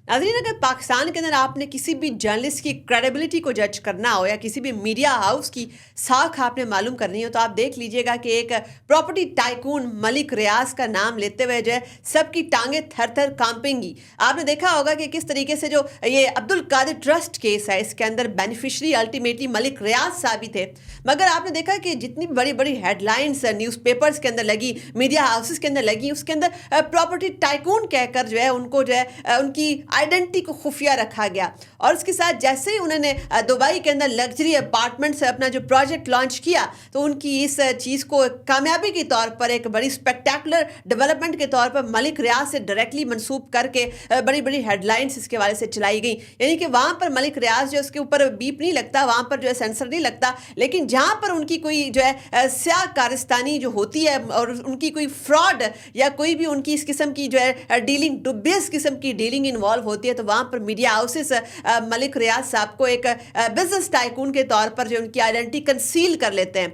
नाज़रीन, अगर पाकिस्तान के अंदर आपने किसी भी जर्नलिस्ट की क्रेडिबिलिटी को जज करना हो या किसी भी मीडिया हाउस की साख आपने मालूम करनी हो, तो आप देख लीजिएगा कि एक प्रॉपर्टी टाइकून मलिक रियाज का नाम लेते हुए जो है सबकी टांगें थर थर कांपेंगी। आपने देखा होगा कि किस तरीके से जो ये अब्दुल कादिर ट्रस्ट केस है, इसके अंदर बेनिफिशरी अल्टीमेटली मलिक रियाज साबित है। मगर आपने देखा कि जितनी बड़ी बड़ी हेडलाइंस न्यूज़पेपर्स के अंदर लगी, मीडिया हाउसेस के अंदर लगी, उसके अंदर प्रॉपर्टी टाइकून कहकर जो है उनको जो है उनकी आइडेंटिटी को खुफिया रखा गया। और उसके साथ जैसे ही उन्होंने दुबई के अंदर लग्जरी अपार्टमेंट से अपना जो प्रोजेक्ट लॉन्च किया, तो उनकी इस चीज़ को कामयाबी के तौर पर एक बड़ी स्पेक्टेकुलर डेवलपमेंट के तौर पर मलिक रियाज से डायरेक्टली मंसूब करके बड़ी बड़ी हेडलाइंस इसके वाले से चलाई गई। यानी कि वहाँ पर मलिक रियाज जो उसके ऊपर बीप नहीं लगता, वहाँ पर जो है सेंसर नहीं लगता, लेकिन जहाँ पर उनकी कोई जो है स्याह कारस्तानी जो होती है और उनकी कोई फ्रॉड या कोई भी उनकी इस किस्म की जो है डीलिंग, डुबियस किस्म की डीलिंग इन्वॉल्व होती है, तो वहाँ पर मीडिया हाउसेस मलिक रियाज साहब को एक बिजनेस टाइकून के तौर पर जो उनकी आइडेंटिटी कंसील कर लेते हैं।